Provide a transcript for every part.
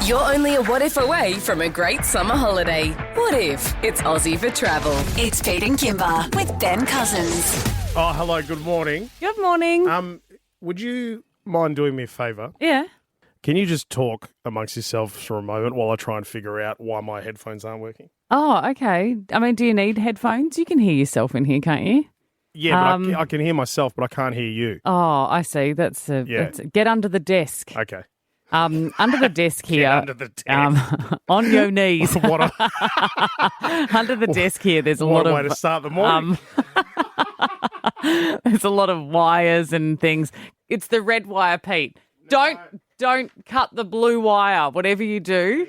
You're only a what if away from a great summer holiday. What if it's Aussie for travel? It's Pete and Kimber with Ben Cousins. Oh, hello, good morning. Good morning. Would you mind doing me a favour? Yeah. Can you just talk amongst yourselves for a moment while I try and figure out why my headphones aren't working? Oh, okay. I mean, do you need headphones? You can hear yourself in here, can't you? Yeah, but I can hear myself, but I can't hear you. Oh, I see. That's get under the desk. Okay. Under the desk here. Get under the desk. On your knees. What Under the desk here, there's a lot way of to start the morning. there's a lot of wires and things. It's the red wire, Pete. Don't cut the blue wire. Whatever you do,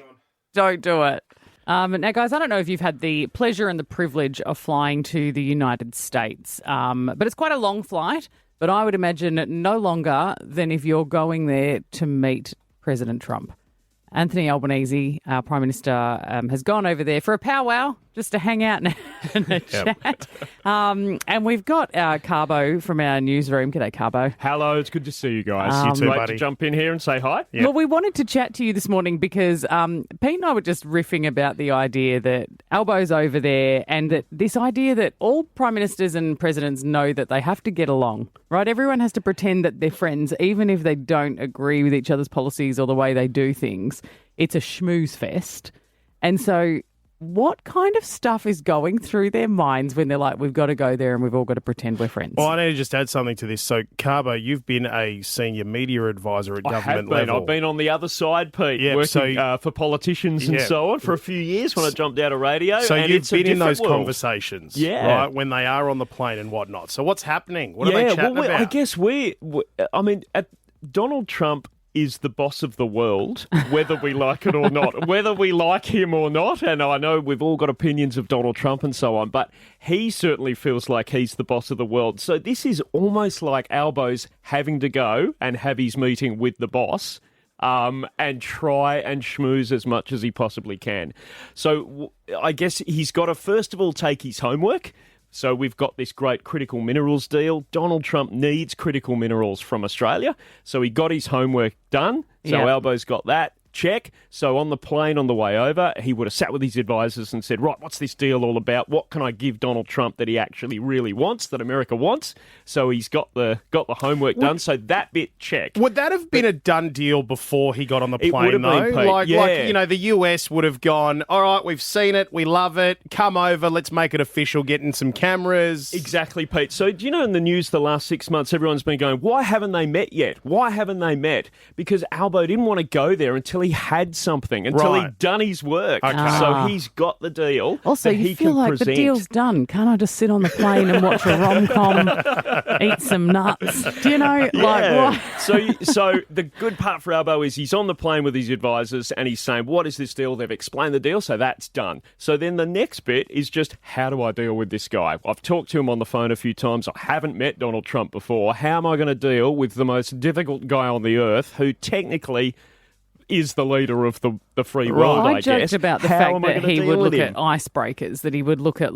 don't do it. Now, guys, I don't know if you've had the pleasure and the privilege of flying to the United States, but it's quite a long flight. But I would imagine no longer than if you're going there to meet President Trump. Anthony Albanese, our Prime Minister, has gone over there for a powwow, just to hang out and a chat. And we've got Carbo from our newsroom. G'day, Carbo. Hello, it's good to see you guys. You too, Great buddy. to jump in here and say hi. Yep. Well, we wanted to chat to you this morning because Pete and I were just riffing about the idea that Albo's over there and that this idea that all prime ministers and presidents know that they have to get along, right? Everyone has to pretend that they're friends, even if they don't agree with each other's policies or the way they do things. It's a schmooze fest. And so what kind of stuff is going through their minds when they're like, we've got to go there and we've all got to pretend we're friends? Well, I need to just add something to this. So, Carbo, you've been a senior media advisor at government level. I've been on the other side, Pete, working for politicians and so on for a few years when I jumped out of radio. So and you've been in those world. Conversations, right, when they are on the plane and whatnot. So what's happening? What are they chatting about? I guess Donald Trump is the boss of the world, whether we like it or not, whether we like him or not. And I know we've all got opinions of Donald Trump and so on, but he certainly feels like he's the boss of the world. So this is almost like Albo's having to go and have his meeting with the boss and try and schmooze as much as he possibly can. So I guess he's got to, first of all, take his homework. So we've got this great critical minerals deal. Donald Trump needs critical minerals from Australia. So he got his homework done. So Albo's got that. Check. So on the plane on the way over, he would have sat with his advisors and said, right, what's this deal all about? What can I give Donald Trump that he actually really wants, that America wants? So he's got the homework done. So that bit, check. Would that have been a done deal before he got on the plane, would have though? been, Pete. Like, Yeah. the US would have gone, all right, we've seen it, we love it, come over, let's make it official, get in some cameras. Exactly, Pete. So do you know in the news the last 6 months, everyone's been going, why haven't they met yet? Why haven't they met? Because Albo didn't want to go there until he had something, until he'd done his work. Okay. So he's got the deal. Also, that you he feel can like present. the deal's done. Can't I just sit on the plane and watch a rom-com, eat some nuts? Do you know? Yeah. Like, what? So the good part for Albo is he's on the plane with his advisors and he's saying, what is this deal? They've explained the deal, so that's done. So then the next bit is just, how do I deal with this guy? I've talked to him on the phone a few times. I haven't met Donald Trump before. How am I going to deal with the most difficult guy on the earth who technically is the leader of the free world, I guess. I joked about the How fact am I that gonna he deal would with look him? at icebreakers, that he would look at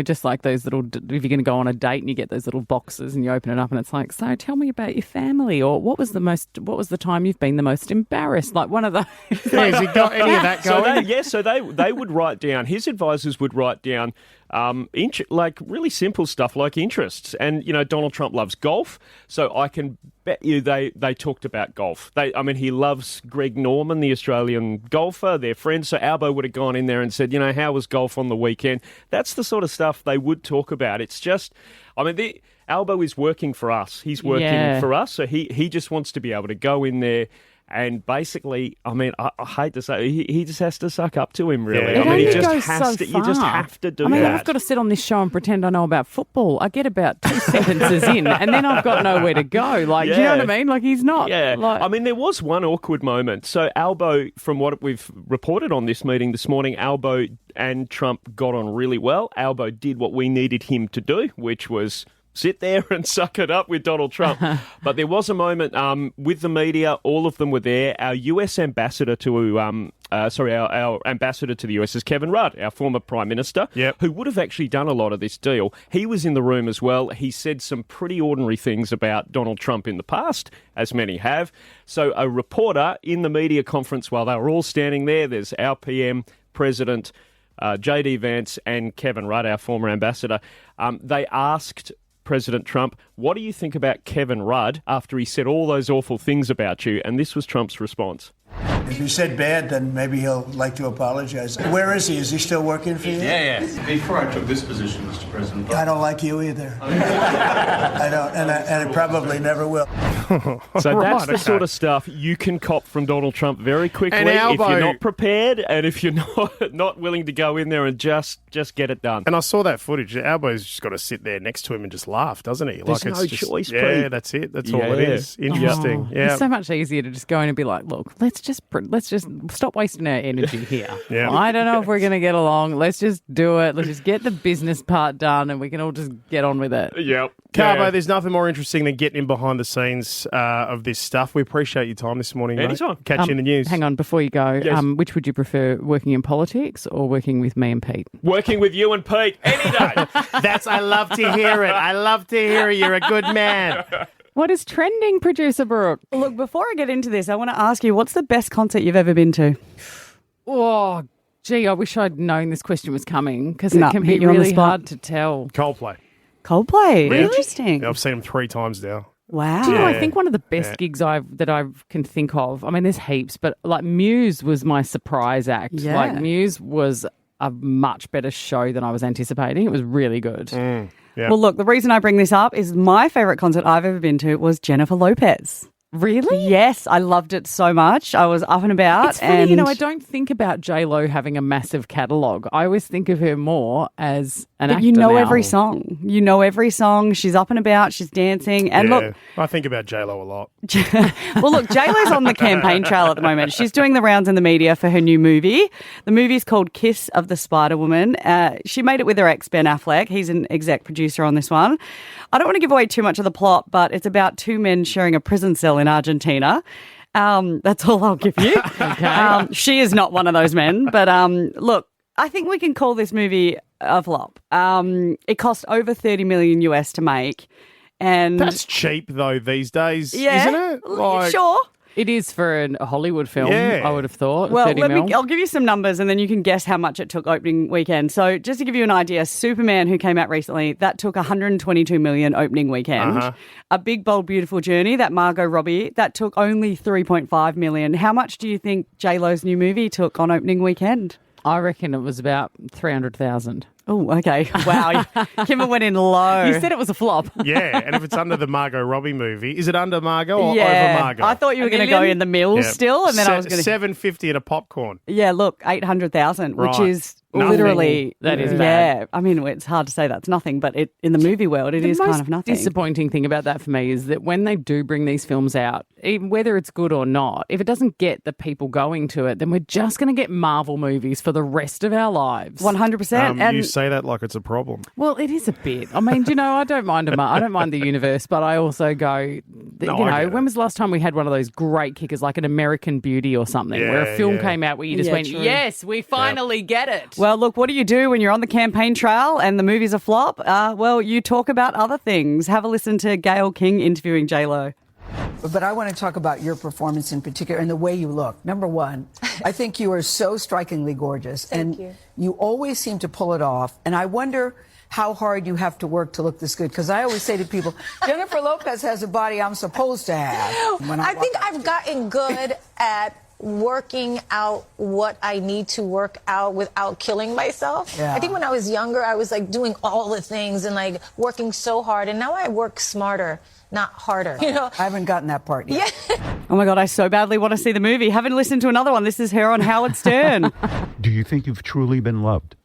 just like those little, if you're going to go on a date and you get those little boxes and you open it up and it's like, so tell me about your family, or what was the time you've been the most embarrassed? Like one of those. Has he got any of that going? So they would write down, his advisors would write down like really simple stuff like interests. And, Donald Trump loves golf, so I can bet you they talked about golf. He loves Greg Norman, the Australian golfer, their friend. So Albo would have gone in there and said, how was golf on the weekend? That's the sort of stuff they would talk about. It's just, Albo is working for us. He's working for us. So he just wants to be able to go in there and basically, I hate to say, he just has to suck up to him, really. It only he just goes has so to. You just have to do that. I've got to sit on this show and pretend I know about football. I get about 2 sentences in, and then I've got nowhere to go. Like, do you know what I mean? Like, he's not. Yeah. Like... there was one awkward moment. So Albo, from what we've reported on this meeting this morning, Albo and Trump got on really well. Albo did what we needed him to do, which was sit there and suck it up with Donald Trump. But there was a moment with the media, all of them were there. Our US ambassador to our ambassador to the US is Kevin Rudd, our former Prime Minister, who would have actually done a lot of this deal. He was in the room as well. He said some pretty ordinary things about Donald Trump in the past, as many have. So a reporter in the media conference while they were all standing there's our PM, President, J.D. Vance and Kevin Rudd, our former ambassador, they asked President Trump, what do you think about Kevin Rudd after he said all those awful things about you? And this was Trump's response. If he said bad, then maybe he'll like to apologize. Where is he? Is he still working for you? Yeah. Before I took this position, Mr. President. I don't like you either. I don't, and I probably never will. So that's the sort of stuff you can cop from Donald Trump very quickly if you're not prepared and if you're not willing to go in there and just get it done. And I saw that footage. Albo's just got to sit there next to him and just laugh, doesn't he? There's no choice, yeah, Pete. that's it. That's all it is. Interesting. It's so much easier to just go in and be like, look, let's just stop wasting our energy here. I don't know if we're going to get along. Let's just do it. Let's just get the business part done and we can all just get on with it. Yep. Carbo, there's nothing more interesting than getting in behind the scenes of this stuff. We appreciate your time this morning, mate. Anytime. Catch you in the news. Hang on, before you go, Yes. Which would you prefer, working in politics or working with me and Pete? Working with you and Pete any day. I love to hear it. I love to hear it. You're a good man. What is trending, Producer Brooke? Look, before I get into this, I want to ask you, what's the best concert you've ever been to? Oh, gee, I wish I'd known this question was coming because it can be hit you on the really spot. hard to tell. Coldplay. Coldplay? Really? Interesting. Yeah, I've seen them 3 times now. Wow. Do you know, I think one of the best gigs I can think of, I mean, there's heaps, but like Muse was my surprise act. Yeah. Like Muse was a much better show than I was anticipating. It was really good. Yeah. Well, look, the reason I bring this up is my favourite concert I've ever been to was Jennifer Lopez. Really? Yes, I loved it so much. I was up and about. It's funny, I don't think about J-Lo having a massive catalogue. I always think of her more as an actor you know now. every song. You know every song. She's up and about. She's dancing. And look, I think about J-Lo a lot. well, look, J-Lo's on the campaign trail at the moment. She's doing the rounds in the media for her new movie. The movie's called Kiss of the Spider-Woman. She made it with her ex, Ben Affleck. He's an exec producer on this one. I don't want to give away too much of the plot, but it's about 2 men sharing a prison cell in Argentina. That's all I'll give you. Okay. She is not one of those men. But look, I think we can call this movie a flop. It cost over $30 million US to make. And That's cheap, though, these days, yeah, isn't it? Sure. It is for a Hollywood film, Yeah. I would have thought. Well, 30 mil. I'll give you some numbers and then you can guess how much it took opening weekend. So just to give you an idea, Superman, who came out recently, that took $122 million opening weekend. A Big, Bold, Beautiful Journey, that Margot Robbie, that took only $3.5 million. How much do you think J-Lo's new movie took on opening weekend? I reckon it was about 300,000. Oh, okay. Wow. Kimber went in low. You said it was a flop. Yeah, and if it's under the Margot Robbie movie, is it under Margot or over Margot? I thought you were going to go in the mills still, and then I was going to... $7.50 at a popcorn. Yeah, look, 800,000, which Right. is Nothing. literally... That is yeah. bad. I mean, it's hard to say that's nothing, but in the movie world, it is kind of nothing. The disappointing thing about that for me is that when they do bring these films out, even whether it's good or not, if it doesn't get the people going to it, then we're just going to get Marvel movies for the rest of our lives. 100%. And You say that like it's a problem. Well, it is a bit. I mean, I don't mind I don't mind the universe, but I also go, I get it. when was the last time we had one of those great kickers like an American Beauty or something, where a Yeah, film yeah. came out where you just Yeah, went, true. yes, we finally get it. well, look, what do you do when you're on the campaign trail and the movie's a flop? Well, you talk about other things. Have a listen to Gayle King interviewing J-Lo. But I want to talk about your performance in particular and the way you look. Number one, I think you are so strikingly gorgeous. Thank and you. always seem to pull it off. And I wonder how hard you have to work to look this good. Because I always say to people, Jennifer Lopez has a body I'm supposed to have. When I think I've gotten good at working out what I need to work out without killing myself. Yeah. I think when I was younger, I was like doing all the things and like working so hard. And now I work smarter, not harder. You know? I haven't gotten that part yet. Oh, my God, I so badly want to see the movie. Haven't listened to another one. This is her on Howard Stern. Do you think you've truly been loved?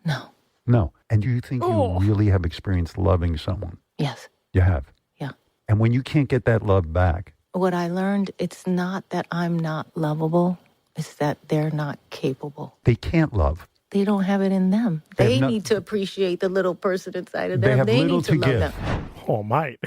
No. No. And do you think you really have experienced loving someone? Yes. You have. Yeah. And when you can't get that love back, What I learned, it's not that I'm not lovable. It's that they're not capable. they can't love. They don't have it in them. They They have need to appreciate the little person inside of They them. have They little need to to love give. them. Oh, mate.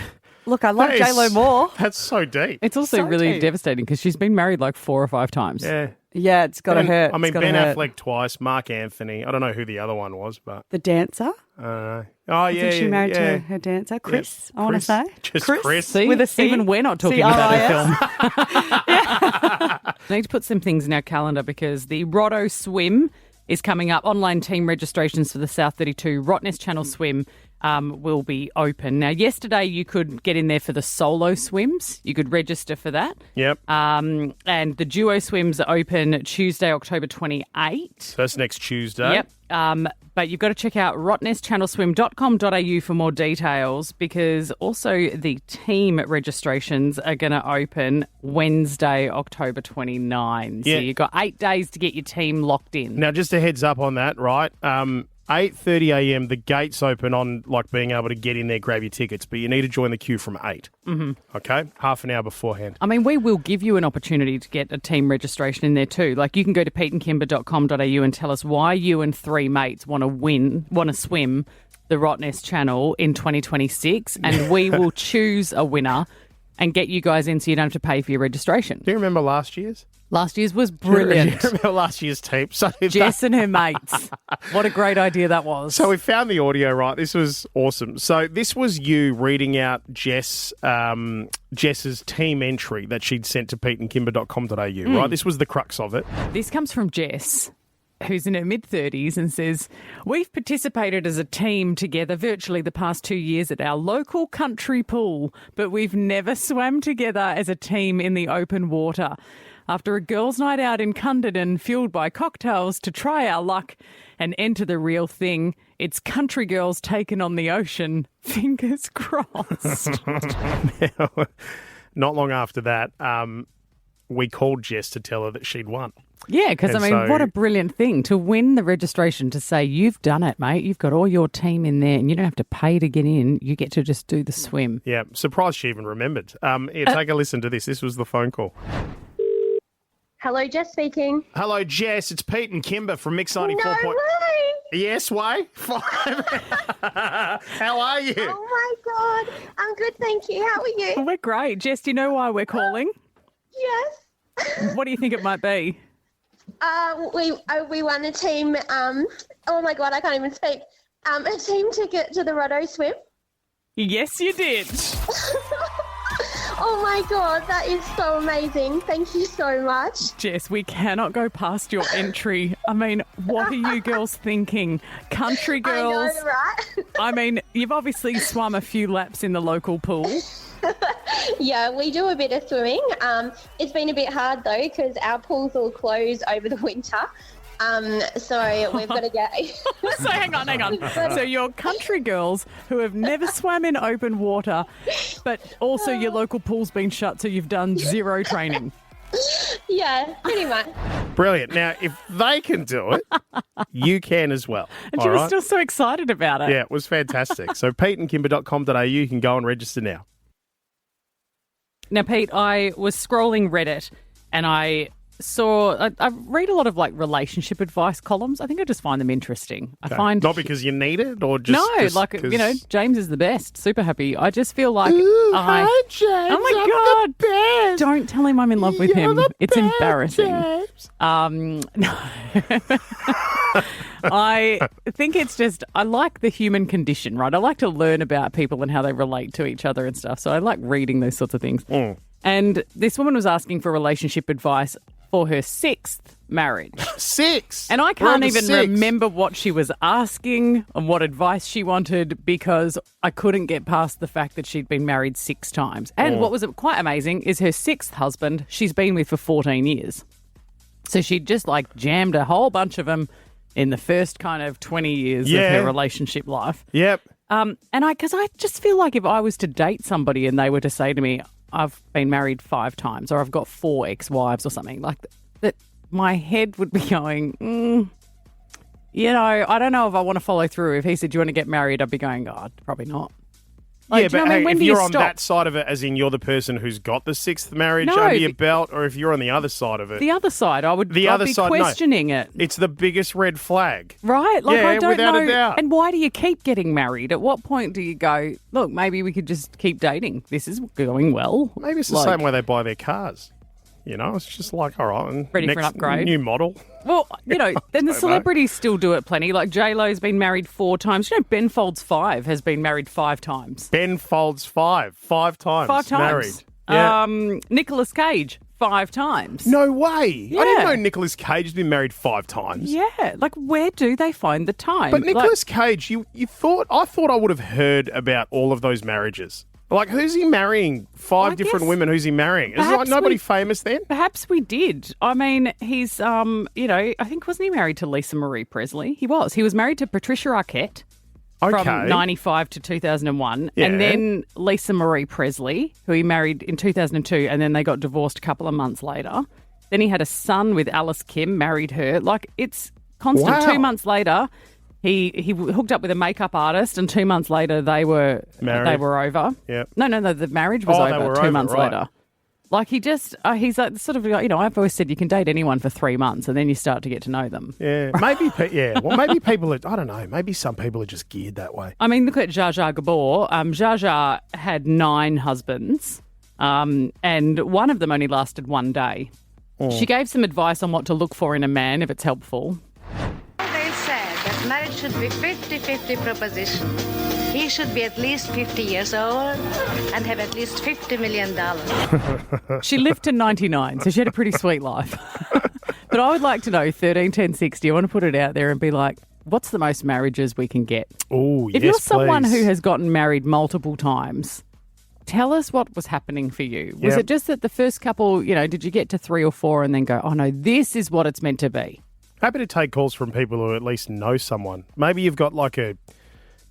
Look, I love That is- J-Lo more. That's so deep. It's also So really deep. devastating because she's been married like 4 or 5 times. Yeah. Yeah, it's got to hurt. I mean, It's gotta Ben hurt. Affleck twice, Mark Anthony. I don't know who the other one was, but The dancer. I don't know. Oh, yeah, Isn't she married yeah. to her dancer? Chris, I want to Chris. say. Just Chris. See, With a C? even we're not talking about a C-R-I-S? film. I need to put some things in our calendar because the Rotto Swim is coming up. Online team registrations for the South 32 Rottnest Channel Swim will be open. Now, yesterday you could get in there for the solo swims. You could register for that. Yep. And the duo swims are open Tuesday, October 28th. So that's next Tuesday. Yep. But you've got to check out rottnestchannelswim.com.au for more details because also the team registrations are going to open Wednesday, October 29. So Yeah. you've got 8 days to get your team locked in. Now, just a heads up on that, right? 8:30 a.m. the gates open on like being able to get in there, grab your tickets, but you need to join the queue from 8. Mm-hmm. Okay, half an hour beforehand. I mean, we will give you an opportunity to get a team registration in there too. Like you can go to peteandkimber.com.au and tell us why you and 3 mates want to swim the Rottnest Channel in 2026, and we will choose a winner and get you guys in so you don't have to pay for your registration. Do you remember last year's? Last year's was brilliant. Do you remember last year's tape? So Jess and her mates. What a great idea that was. So we found the audio, right? This was awesome. So this was you reading out Jess's team entry that she'd sent to peteandkimber.com.au, right? This was the crux of it. This comes from Jess, who's in her mid-30s and says, we've participated as a team together virtually the past 2 years at our local country pool, but we've never swam together as a team in the open water. After a girls' night out in Cunderdin, fueled by cocktails to try our luck and enter the real thing, it's country girls taken on the ocean. Fingers crossed. Not long after that, we called Jess to tell her that she'd won. Yeah, because, I And mean, so- what a brilliant thing to win the registration, to say, you've done it, mate. You've got all your team in there and you don't have to pay to get in. You get to just do the swim. Yeah, surprised she even remembered. Take a listen to this. This was the phone call. Hello, Jess speaking. Hello, Jess. It's Pete and Kimber from Mix 94. No way! Yes, way? How are you? Oh my God. I'm good, thank you. How are you? We're great. Jess, do you know why we're calling? Yes. What do you think it might be? We won a team, oh my God, I can't even speak. A team ticket to the Rotto Swim. Yes, you did. Oh my God, that is so amazing. Thank you so much. Jess, we cannot go past your entry. I mean, what are you girls thinking? Country girls. I know, right? I mean, you've obviously swum a few laps in the local pool. Yeah, we do a bit of swimming. It's been a bit hard though because our pools all close over the winter. So we've got to get... So hang on. So you're country girls who have never swam in open water, but also your local pool's been shut, so you've done zero training. Yeah, pretty much. Brilliant. Now, if they can do it, you can as well. And All she was right? still so excited about it. Yeah, it was fantastic. So peteandkimber.com.au, you can go and register now. Now, Pete, I was scrolling Reddit and I read a lot of like relationship advice columns. I think I just find them interesting. I Okay. find Not because you need it or just... no, just like 'cause- James is the best. Super happy. I just feel like Hi, James. oh my I'm God! the best. Don't tell him I'm in love with You're him. the It's best, embarrassing. James. No. I think it's just, I like the human condition, right? I like to learn about people and how they relate to each other and stuff. So I like reading those sorts of things. And this woman was asking for relationship advice for her 6th marriage. 6? And I We're on can't to even 6. remember what she was asking and what advice she wanted because I couldn't get past the fact that she'd been married 6 times. And what was quite amazing is her 6th husband she's been with for 14 years. So she'd just like jammed a whole bunch of them in the first kind of 20 years of her relationship life. Yep. Because I just feel like if I was to date somebody and they were to say to me, I've been married 5 times or I've got 4 ex-wives or something like that, my head would be going, I don't know if I want to follow through. If he said, do you want to get married? I'd be going, God, probably not. Like, Yeah, do you but know what I mean? When if do you you're on stop? that side of it, as in you're the person who's got the 6th marriage No, under if your you- belt, or if you're on the other side of it. The other side, I'd The be other side, no. questioning it. It's the biggest red flag. Right? Like, Yeah, I don't without know. a doubt. And why do you keep getting married? At what point do you go, look, maybe we could just keep dating? This is going well. Maybe it's the Like- same way they buy their cars. You know, it's just like, all right. And Ready for an upgrade. New model. Well, you know, then the celebrities still do it plenty. Like J-Lo's been married 4 times. You know, Ben Folds 5 has been married 5 times. Ben Folds 5 times. 5 times. Married. Yeah. Nicolas Cage 5 times. No way. Yeah. I didn't know Nicolas Cage has been married 5 times. Yeah. Like, where do they find the time? But Nicolas Cage, I thought I would have heard about all of those marriages. Like, who's he marrying? 5 different women. Who's he marrying? Is it like nobody famous then? Perhaps we did. I mean, he's, you know, I think, wasn't he married to Lisa Marie Presley? He was. He was married to Patricia Arquette from 95 to 2001. Yeah. And then Lisa Marie Presley, who he married in 2002, and then they got divorced a couple of months later. Then he had a son with Alice Kim, married her. Like, it's constant. Wow. 2 months later, he hooked up with a makeup artist, and 2 months later they were married. They were over. Yep. No, the marriage was they over were 2 over, months right. later. Like, he's like sort of, you know, I've always said you can date anyone for 3 months and then you start to get to know them. Yeah, maybe. Well, maybe people are. I don't know. Maybe some people are just geared that way. I mean, look at Zsa Zsa Gabor. Zsa Zsa had 9 husbands, and one of them only lasted 1 day. She gave some advice on what to look for in a man, if it's helpful. They said that marriage should be 50-50 proposition. He should be at least 50 years old and have at least $50 million. She lived to 99, so she had a pretty sweet life. But I would like to know, 13, 10, 60, I want to put it out there and be like, what's the most marriages we can get? Oh, yes, If you're someone please. who has gotten married multiple times, tell us what was happening for you. Was Yep. it just that the first couple, you know, did you get to 3 or 4 and then go, oh no, this is what it's meant to be? Happy to take calls from people who at least know someone. Maybe you've got like a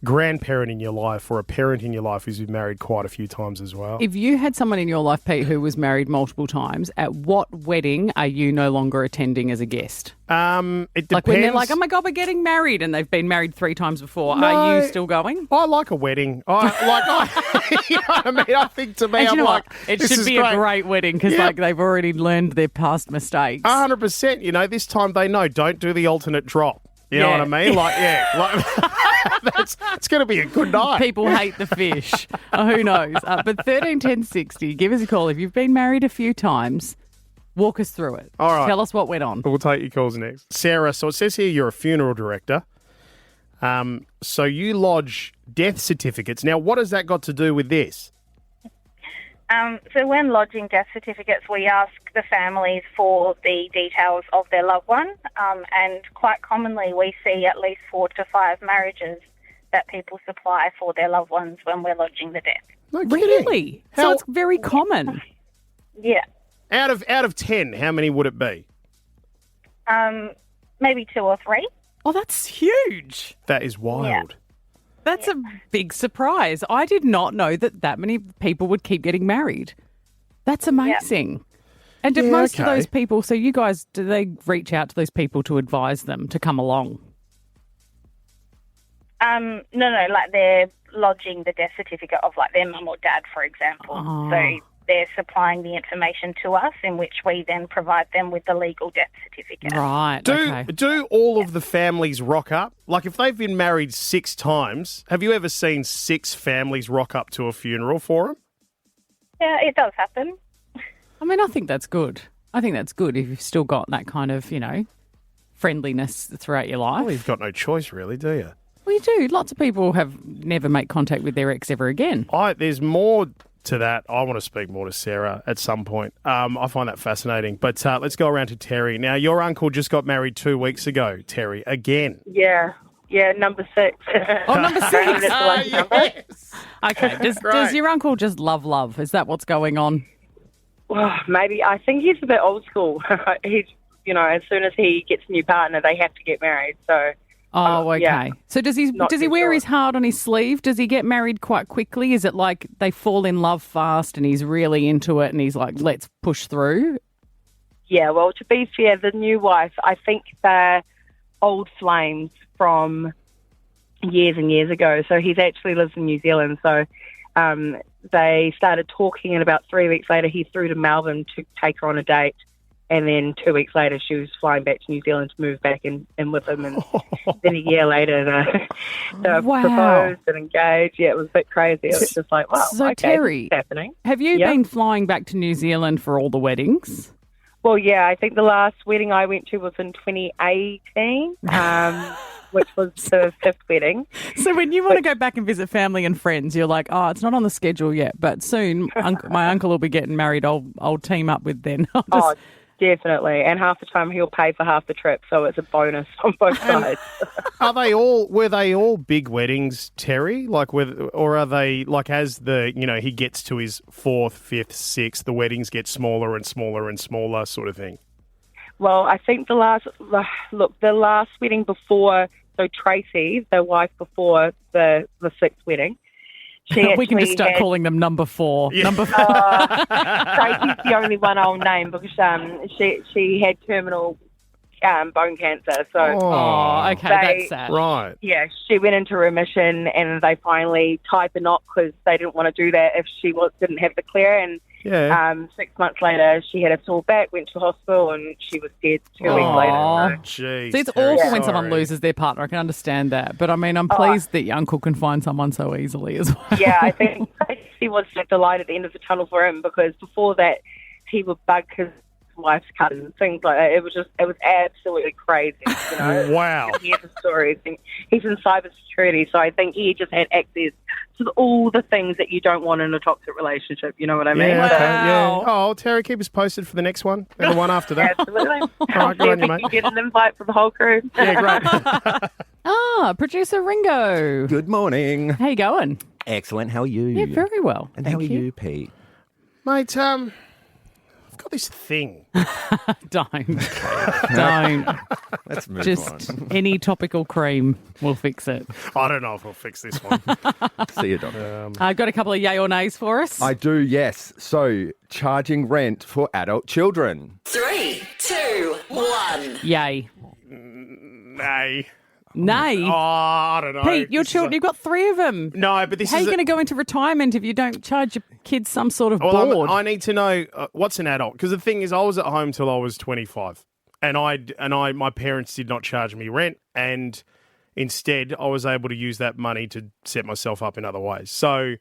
grandparent in your life or a parent in your life who's been married quite a few times as well. If you had someone in your life, Pete, who was married multiple times, at what wedding are you no longer attending as a guest? It depends. Like when they're like, oh my God, we're getting married, and they've been married 3 times before. No. Are you still going? I like a wedding. You know what I mean? I think to me, And I'm you know like, what? It this should is be a great wedding because like they've already learned their past mistakes. 100%. You know, this time they know, don't do the alternate drop. You know what I mean? It's going to be a good night. People hate the fish. Who knows? But 13 10 60, give us a call. If you've been married a few times, walk us through it. All right. Tell us what went on. We'll take your calls next. Sarah, so it says here you're a funeral director. So you lodge death certificates. Now, what has that got to do with this? So when lodging death certificates, we ask the families for the details of their loved one, and quite commonly we see at least 4 to 5 marriages that people supply for their loved ones when we're lodging the death. No Really? So it's very common. Yeah. Out of 10, how many would it be? Maybe 2 or 3. Oh, that's huge. That is wild. Yeah. That's a big surprise. I did not know that many people would keep getting married. That's amazing. And do most of those people, so you guys, do they reach out to those people to advise them to come along? No, like they're lodging the death certificate of like their mum or dad, for example. Oh. So they're supplying the information to us, in which we then provide them with the legal death certificate. Right. Do all of the families rock up? Like if they've been married 6 times, have you ever seen 6 families rock up to a funeral for them? Yeah, it does happen. I mean, I think that's good. I think that's good if you've still got that kind of, you know, friendliness throughout your life. Well, you've got no choice really, do you? Well, you do. Lots of people have never make contact with their ex ever again. There's more to that. I want to speak more to Sarah at some point. I find that fascinating. But let's go around to Terry. Now, your uncle just got married 2 weeks ago, Terry, again. Yeah, number 6. Oh, number 6. Yes. Okay. Does your uncle just love? Is that what's going on? Well, maybe. I think he's a bit old school. He's, as soon as he gets a new partner, they have to get married. So. Oh, okay. Yeah. So does he wear his heart on his sleeve? Does he get married quite quickly? Is it like they fall in love fast and he's really into it and he's like, let's push through? Yeah, well, to be fair, the new wife, I think they're old flames from years and years ago. So he's actually lives in New Zealand. So they started talking, and about 3 weeks later he flew to Melbourne to take her on a date. And then 2 weeks later, she was flying back to New Zealand to move back in with him. And then a year later, they proposed and engaged. Yeah, it was a bit crazy. It was just like, wow, so okay, Terry, this is happening. Have you been flying back to New Zealand for all the weddings? Well, yeah, I think the last wedding I went to was in 2018, which was the fifth wedding. So when you want to go back and visit family and friends, you're like, oh, it's not on the schedule yet, but soon my uncle will be getting married. I'll team up with then. Oh, definitely. And half the time he'll pay for half the trip, so it's a bonus on both sides. Were they all big weddings, Terry? Or are they like as he gets to his fourth, fifth, sixth, the weddings get smaller and smaller and smaller sort of thing? Well, I think the last wedding before, so Tracy, the wife before the sixth wedding, we can just start calling them number 4. Yeah. Number 4. Tracy's the only one I'll name because she had terminal bone cancer. So, okay, that's sad. Right. Yeah, she went into remission, and they finally tied the knot because they didn't want to do that if she didn't have the clear. And 6 months later, she had a sore back, went to hospital, and she was dead 2 weeks later. Jeez. See, it's awful when someone loses their partner. I can understand that. But, I mean, I'm pleased that your uncle can find someone so easily as well. Yeah, I think he was the light at the end of the tunnel for him because before that, he would bug his wife's cousin, things like that. It was absolutely crazy, you know. Wow. He had the stories. And he's in cybersecurity, so I think he just had access to all the things that you don't want in a toxic relationship. You know what I mean? Yeah, So- okay, yeah. Oh, Terry, keep us posted for the next one and the one after that. Absolutely. All right, good on you, See if we mate. can get an invite for the whole crew. Yeah, great. Producer Ringo. Good morning. How you going? Excellent. How are you? Yeah, very well. And Thank how are you, Pete? Mate, I've got this thing. Don't. Let's move Just on. any topical cream will fix it. I don't know if I'll fix this one. See you, Doctor. I've got a couple of yay or nays for us. I do, yes. So, charging rent for adult children. 3, 2, 1. Yay. Nay. Nay. Oh, I don't know. Pete, your This is children, you've got 3 of them. No, but this How is are you going to go into retirement if you don't charge your kids some sort of board? I need to know what's an adult, because the thing is, I was at home till I was 25, and my parents did not charge me rent, and instead I was able to use that money to set myself up in other ways. So,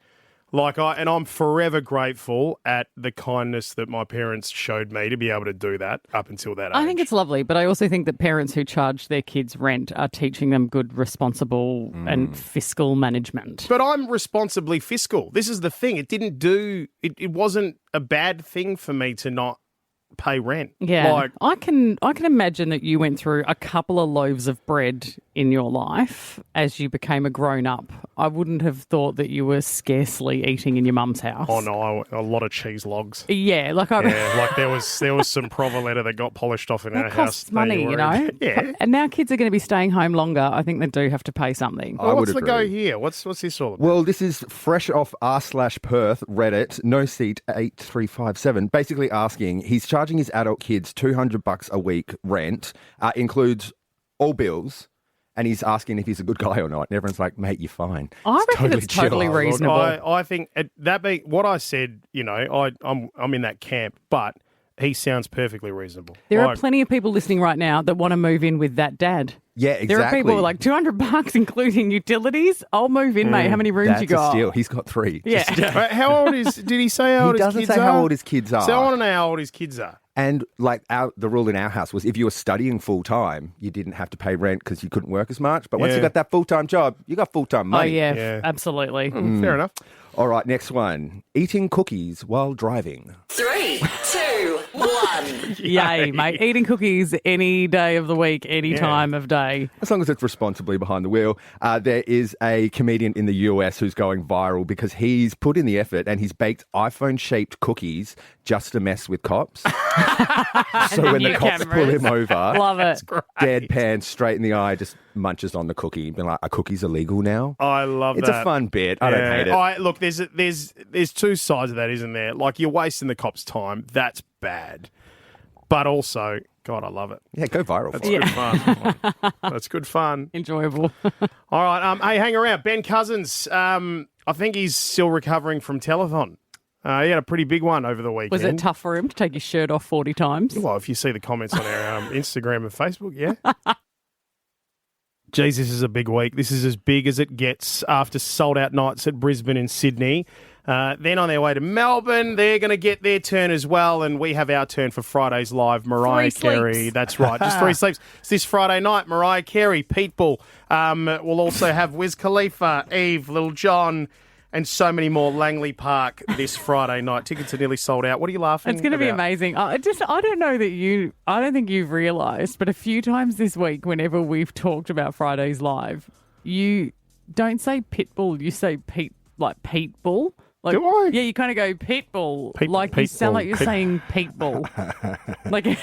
I'm forever grateful at the kindness that my parents showed me to be able to do that up until that age. I think it's lovely, but I also think that parents who charge their kids rent are teaching them good, responsible and fiscal management. But I'm responsibly fiscal. This is the thing. It wasn't a bad thing for me to not pay rent. Yeah, I can imagine that you went through a couple of loaves of bread in your life as you became a grown up. I wouldn't have thought that you were scarcely eating in your mum's house. Oh no, a lot of cheese logs. Yeah, like there was some provoletta that got polished off in our it house. costs money, you know. Yeah. And now kids are going to be staying home longer. I think they do have to pay something. I would what's the go agree. here? What's this all about? Well, this is fresh off r/Perth Reddit, no seat 8357, basically asking, he's charging his adult kids $200 a week rent, includes all bills, and he's asking if he's a good guy or not. And everyone's like, mate, you're fine. I reckon it's chill. totally reasonable. I think that being what I said, I'm in that camp, but he sounds perfectly reasonable. There are plenty of people listening right now that want to move in with that dad. Yeah, exactly. There are people who are like, $200 including utilities? I'll move in, mate. How many rooms That's you got? a steal. He's got 3. Yeah. How old is? Did he say how old He his doesn't kids say are? how old his kids are. So I want to know how old his kids are. And the rule in our house was if you were studying full time, you didn't have to pay rent because you couldn't work as much. But once you got that full time job, you got full time money. Oh, yeah. Absolutely. Fair enough. All right, next one. Eating cookies while driving. 3, 2, 1. Yay, mate. Eating cookies any day of the week, any time of day. As long as it's responsibly behind the wheel. There is a comedian in the US who's going viral because he's put in the effort and he's baked iPhone-shaped cookies just to mess with cops. So when the cops pull him over, Love it. deadpan, straight in the eye, just munches on the cookie. Being like, are cookies illegal now? I love It's that. a fun bit. I don't hate it. Look, there's two sides of that, isn't there? Like, you're wasting the cops' time. That's bad. But also, God, I love it. Yeah, go viral. That's for it. good fun. That's good fun. Enjoyable. All right. Hey, hang around. Ben Cousins, I think he's still recovering from telethon. He had a pretty big one over the weekend. Was it tough for him to take his shirt off 40 times? Well, if you see the comments on our Instagram and Facebook, yeah. Geez, this is a big week. This is as big as it gets after sold-out nights at Brisbane and Sydney. Then on their way to Melbourne, they're going to get their turn as well, and we have our turn for Friday's Live. Mariah Carey, that's right, just 3 sleeps. It's this Friday night. Mariah Carey, Petebull. We'll also have Wiz Khalifa, Eve, Lil Jon, and so many more. Langley Park this Friday night. Tickets are nearly sold out. What are you laughing It's going to be about? amazing. I don't know that I don't think you've realised, but a few times this week, whenever we've talked about Friday's Live, you don't say Pitbull, you say Petebull. Like, do I? Yeah, you kind of go Petebull. You sound like you're saying Petebull.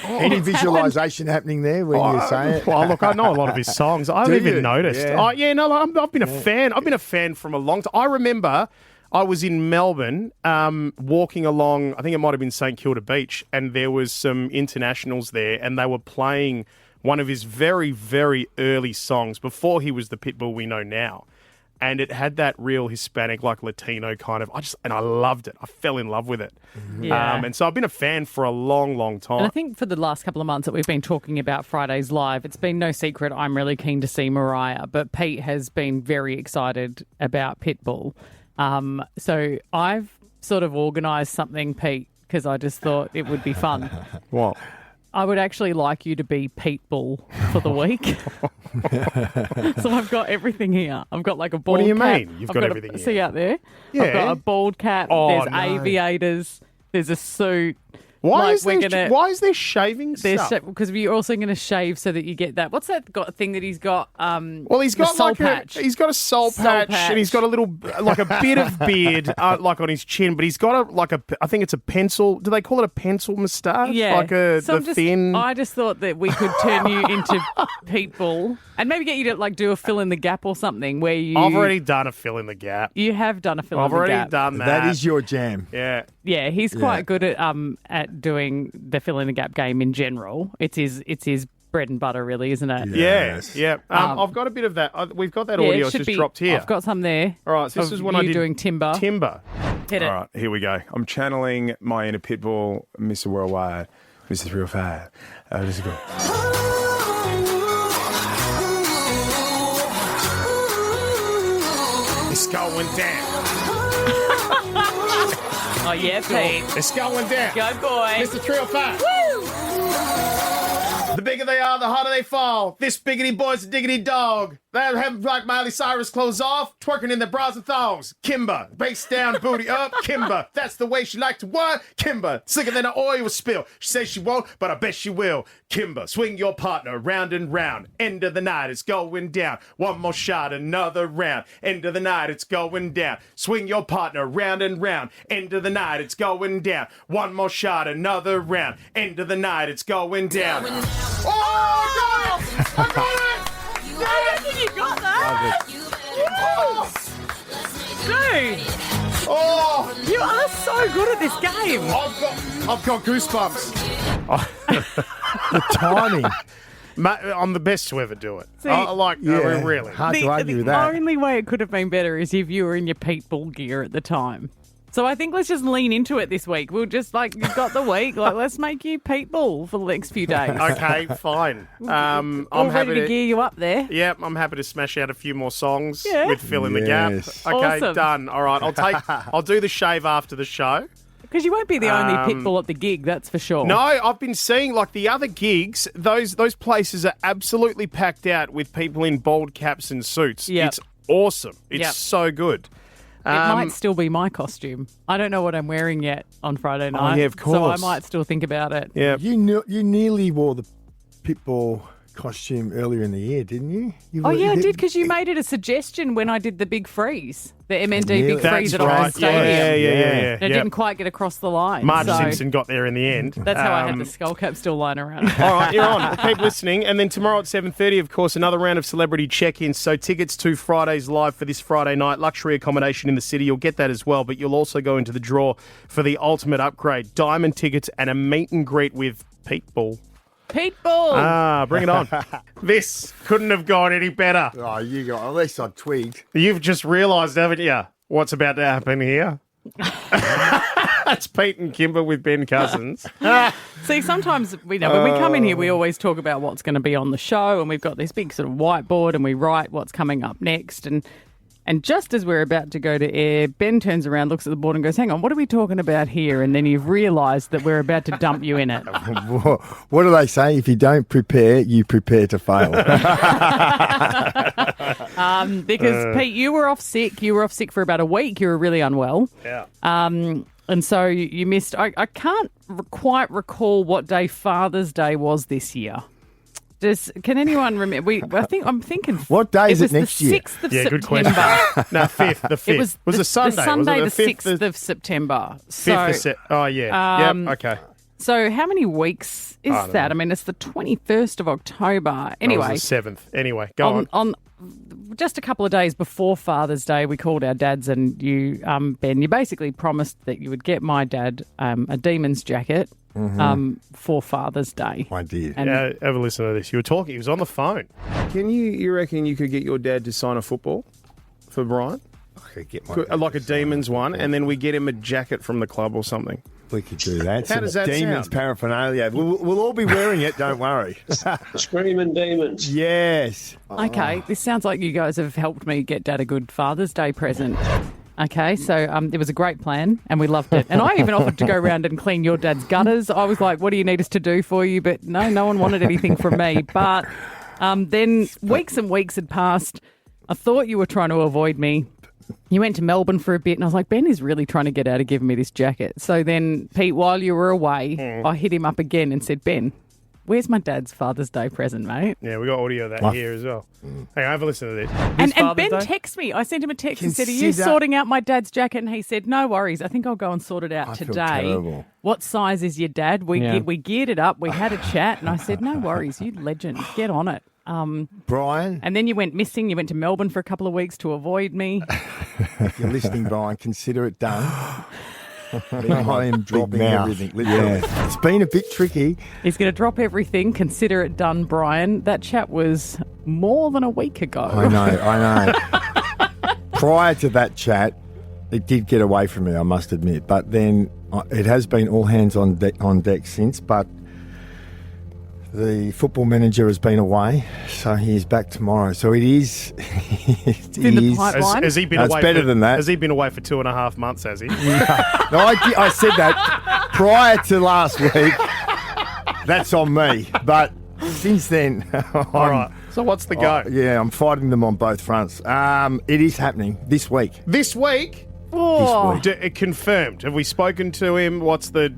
Any visualisation happening there when you say it? Well, look, I know a lot of his songs. I haven't even noticed. Yeah. I've been a fan. I've been a fan from a long time. I remember I was in Melbourne walking along, I think it might have been St Kilda Beach, and there was some internationals there, and they were playing one of his very, very early songs before he was the Pitbull we know now. And it had that real Hispanic, like Latino kind of. I loved it. I fell in love with it. Yeah. And so I've been a fan for a long, long time. And I think for the last couple of months that we've been talking about Friday's Live, it's been no secret I'm really keen to see Mariah, but Pete has been very excited about Pitbull. So I've sort of organised something, Pete, because I just thought it would be fun. What? I would actually like you to be Petebull for the week. So I've got everything here. I've got like a bald cap. What do you mean? You've I've got everything here? See out there? Yeah. I've got a bald cap. Oh, there's aviators. There's a suit. Why is there shaving stuff? Because we're also going to shave so that you get that. What's that thing that he's got? Well, he's got soul like patch. he's got a soul patch, and he's got a little, like a bit of beard, like on his chin. But he's got I think it's a pencil. Do they call it a pencil moustache? Yeah. Like thin. I just thought that we could turn you into Petebull and maybe get you to like do a fill in the gap or something where you. I've already done a fill in the gap. You have done a fill in I've the already gap. done that. That is your jam. Yeah. Yeah, he's quite good at doing the fill in the gap game in general. It's his bread and butter, really, isn't it? Yes. Yeah. I've got a bit of that. We've got that audio. It's just dropped here. I've got some there. All right. So this is when I did doing timber. Timber. Hit it. All right, here we go. I'm channeling my inner Pitbull, Mr. Worldwide, Mr. 305. This is good. It's going down. Oh yeah, Pete. It's going down. Go boy. Mr. 305. Woo! The bigger they are, the harder they fall. This biggity boy's a diggity dog. They have like Miley Cyrus clothes off, twerking in their bras and thongs. Kimber, bass down, booty up. Kimber, that's the way she like to what? Kimber, slicker than an oil spill. She says she won't, but I bet she will. Kimber, swing your partner round and round. End of the night, it's going down. One more shot, another round. End of the night, it's going down. Swing your partner round and round. End of the night, it's going down. One more shot, another round. End of the night, it's going down. Oh, I got it! You got that? Dude! Oh, you are so good at this game. I've got goosebumps. The timing. I'm the best to ever do it. See, really. Hard to argue with that. The only way it could have been better is if you were in your Petebull gear at the time. So I think let's just lean into it this week. We'll just you've got the week. Let's make you Petebull for the next few days. Okay, fine. I'm happy to gear you up there. Yeah, I'm happy to smash out a few more songs Yeah. with fill in the gap. Yes. Okay, Awesome. done. All right, I'll do the shave after the show. Because you won't be the only Pitbull at the gig, that's for sure. No, I've been seeing the other gigs. Those places are absolutely packed out with people in bald caps and suits. Yep. It's awesome. It's Yep. so good. It might still be my costume. I don't know what I'm wearing yet on Friday night. yeah, of So I course. might still think about it. Yeah. You nearly wore the Pitbull costume earlier in the year, didn't you? Oh, yeah, I did, because you made it a suggestion when I did the big freeze, the MND Nearly. big freeze That's at Open right. Stadium. Yeah. And it didn't quite get across the line. Marge so Simpson got there in the end. That's how I had the skull cap still lying around. All right, you're on. Keep listening. And then tomorrow at 7:30, of course, another round of celebrity check-ins. So tickets to Friday's Live for this Friday night, luxury accommodation in the city. You'll get that as well, but you'll also go into the draw for the ultimate upgrade, diamond tickets and a meet and greet with Petebull. Petebull! Bring it on. This couldn't have gone any better. Oh, you got, at least I twigged. You've just realised, haven't you, what's about to happen here? That's Pete and Kimber with Ben Cousins. See, sometimes when we come in here, we always talk about what's going to be on the show, and we've got this big sort of whiteboard, and we write what's coming up next. And And just as we're about to go to air, Ben turns around, looks at the board and goes, hang on, what are we talking about here? And then you've realised that we're about to dump you in it. What do they say? If you don't prepare, you prepare to fail. Because, Pete, you were off sick. You were off sick for about a week. You were really unwell. Yeah. And so you missed. I can't quite recall what day Father's Day was this year. Can anyone remember? I'm thinking. What day is it next year? It was the 6th of September. Good question. No, 5th. The 5th. It was a Sunday. The Sunday, was it the 6th of September. 5th Oh, yeah. Yep, okay. So how many weeks is that? I mean, it's the 21st of October. Anyway. It was the 7th. Anyway, go on. Just a couple of days before Father's Day, we called our dads and you, Ben, you basically promised that you would get my dad a Demons jacket for Father's Day. I did. And have a listen to this. You were talking. He was on the phone. You reckon you could get your dad to sign a football for Brian? I could get like a Demons one, and then we get him a jacket from the club or something. We could do that. How does that Demons sound? paraphernalia. We'll all be wearing it, don't worry. Screaming demons. Yes. Okay, this sounds like you guys have helped me get Dad a good Father's Day present. Okay, so it was a great plan and we loved it. And I even offered to go around and clean your dad's gutters. I was like, what do you need us to do for you? But no one wanted anything from me. But then weeks and weeks had passed. I thought you were trying to avoid me. You went to Melbourne for a bit and I was like, Ben is really trying to get out of giving me this jacket. So then, Pete, while you were away, I hit him up again and said, Ben, where's my dad's Father's Day present, mate? Yeah, we got audio of that here as well. Hey, have a listen to this. And Ben texted me. I sent him a text and said, are you sorting out my dad's jacket? And he said, no worries. I think I'll go and sort it out today. Terrible. What size is your dad? We geared it up. We had a chat and I said, no worries, you legend. Get on it. Brian. And then you went missing. You went to Melbourne for a couple of weeks to avoid me. If you're listening, Brian, consider it done. I am dropping everything. Yeah. It's been a bit tricky. He's going to drop everything. Consider it done, Brian. That chat was more than a week ago. I know. Prior to that chat, it did get away from me, I must admit. But then it has been all hands on deck since. But the football manager has been away, so he's back tomorrow. So it is. In the pipeline. Has he been It's away? better than that. Has he been away for 2.5 months? Has he? No, I said that prior to last week. That's on me. But since then, all right. So what's the go? I'm fighting them on both fronts. It is happening this week. This week? Oh. Confirmed. Have we spoken to him? What's the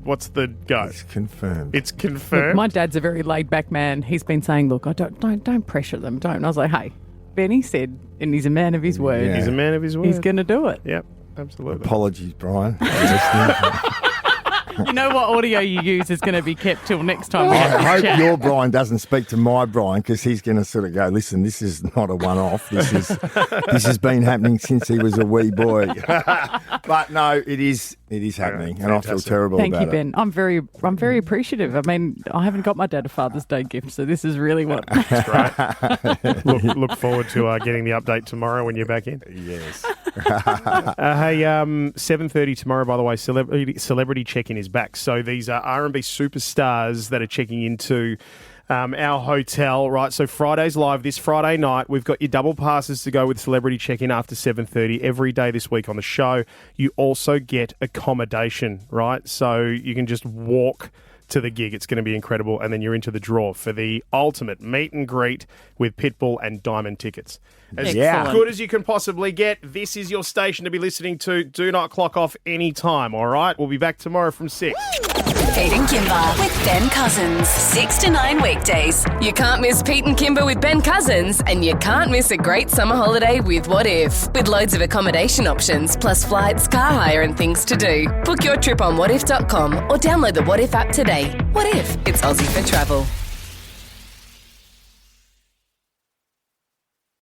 go? It's confirmed. It's confirmed. Look, my dad's a very laid back man. He's been saying, look, don't pressure them, don't. And I was like, hey, Benny said, and he's a man of his word. Yeah. He's a man of his word. He's going to do it. Yep, absolutely. Apologies, Brian. You know what audio you use is going to be kept till next time. I hope your Brian doesn't speak to my Brian, because he's going to sort of go, listen, this is not a one-off. This has been happening since he was a wee boy. But no, it is happening, and I feel terrible about it. Thank you, Ben. I'm very appreciative. I mean, I haven't got my dad a Father's Day gift, so this is really what. That's great. Look forward to getting the update tomorrow when you're back in. Yes. Hey, 7:30 tomorrow, by the way, celebrity check-in is back. So these are R&B superstars that are checking into our hotel, right? So Friday's live this Friday night. We've got your double passes to go with celebrity check-in after 7:30 every day this week on the show. You also get accommodation, right? So you can just walk to the gig. It's going to be incredible. And then you're into the draw for the ultimate meet and greet with Pitbull and Diamond tickets. As good as you can possibly get. This is your station to be listening to. Do not clock off any time, all right? We'll be back tomorrow from 6. Pete and Kimber with Ben Cousins. 6 to 9 weekdays. You can't miss Pete and Kimber with Ben Cousins, and you can't miss a great summer holiday with What If. With loads of accommodation options, plus flights, car hire and things to do. Book your trip on whatif.com or download the What If app today. What If? It's Aussie for travel.